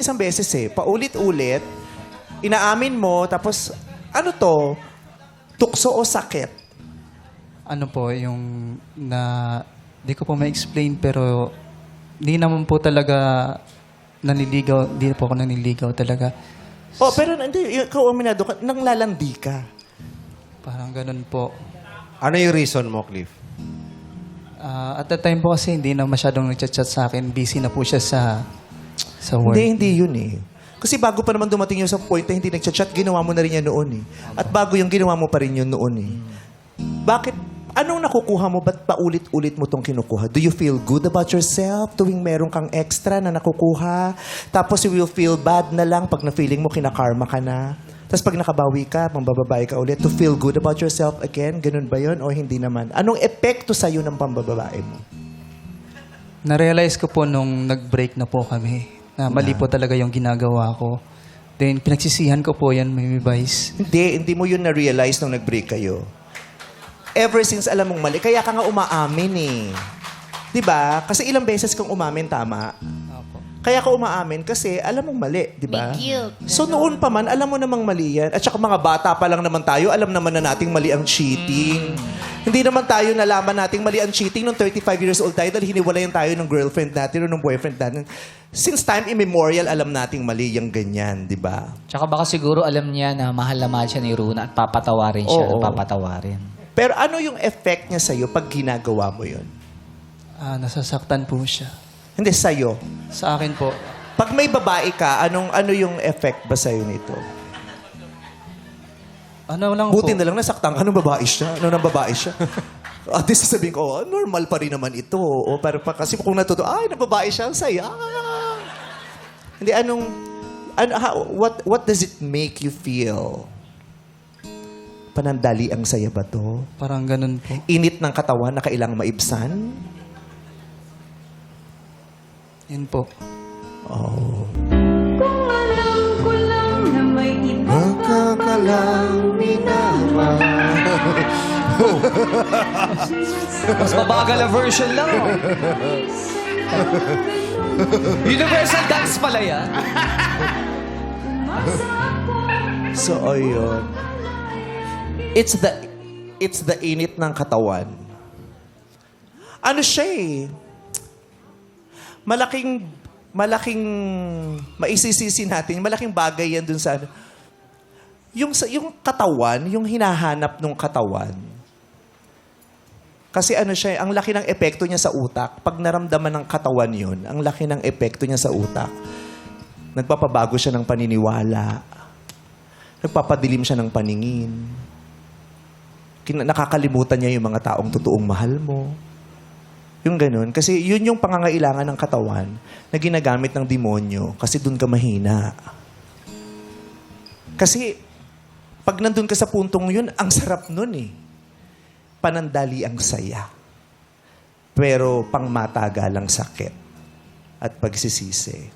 isang beses paulit-ulit, inaamin mo, tapos ano to? Tukso o sakit? Ano po, yung na... Di ko po ma-explain, pero di naman po talaga nanliligaw. Di po ako nanliligaw talaga. Oh, pero hindi, ikaw aminado ka, nang lalandi ka. Parang ganun po. Ano yung reason mo, Cliff? At that time po kasi hindi na masyadong nagchat-chat sa akin. Busy na po siya sa work. Hindi yun eh. Kasi bago pa naman dumating yung sa point na hindi nagchat-chat, ginawa mo na rin yan noon eh. At bago yung ginawa mo pa rin yun noon eh. Bakit? Anong nakukuha mo? Ba't paulit-ulit mo tong kinukuha? Do you feel good about yourself tuwing meron kang extra na nakukuha? Tapos you will feel bad na lang pag na-feeling mo kinakarma ka na? Tapos pag nakabawi ka, pambababae ka ulit, to feel good about yourself again? Ganun ba yun? O hindi naman? Anong epekto sa'yo ng pambababae mo? Na-realize ko po nung nag-break na po kami na mali po talaga yung ginagawa ko. Then pinagsisihan ko po yan, may vice. Hindi mo yun na-realize nung nag-break kayo. Ever since alam mong mali, kaya ka nga umaamin eh. 'Di ba? Kasi ilang beses kang umamin, tama? Opo. Kaya ka umaamin kasi alam mong mali, 'di ba? May guilt. So noon pa man, alam mo namang mali yan. At saka mga bata pa lang naman tayo, alam naman na nating mali ang cheating. Hindi naman tayo nalaman nating mali ang cheating nung 35 years old tayo dahil hiniwalayan tayo ng girlfriend natin o ng boyfriend natin. Since time immemorial, alam nating mali yung ganyan, 'di ba? Tsaka baka siguro alam niya na mahal na mahal siya ni Runa at papatawarin siya. Oo. Papatawarin. Pero ano yung effect niya sa'yo pag ginagawa mo yun? Nasasaktan po siya. Hindi, sa'yo. Sa akin po, Pag may babae ka, ano yung effect ba sa'yo nito? ano lang Buti po. na lang nasaktan ka nung babae siya. Nung babae siya. At least sasabihin ko, normal pa rin naman ito. O, pero kasi kung natuto, nababae siya, ang saya. Hindi, what does it make you feel? Panandali ang saya ba to? Parang ganun po. Init ng katawan na kailangang maibsan? Yun po. Kung alam ko lang na may iba Magkakalang Mas mabagal na version lang. Universal dance pala yan. So, ayun. It's the init ng katawan. Ano siya eh? Malaking maisisisi natin, malaking bagay yan dun sa ano. Yung katawan, yung hinahanap ng katawan. Kasi ano siya, ang laki ng epekto niya sa utak. Pag naramdaman ng katawan yun, ang laki ng epekto niya sa utak. Nagpapabago siya ng paniniwala. Nagpapadilim siya ng paningin. Nakakalimutan niya yung mga taong totoong mahal mo. Yung ganun. Kasi yun yung pangangailangan ng katawan na ginagamit ng demonyo kasi dun ka mahina. Kasi pag nandun ka sa puntong yun, ang sarap nun eh. Panandali ang saya. Pero pangmatagalang sakit at pagsisisi.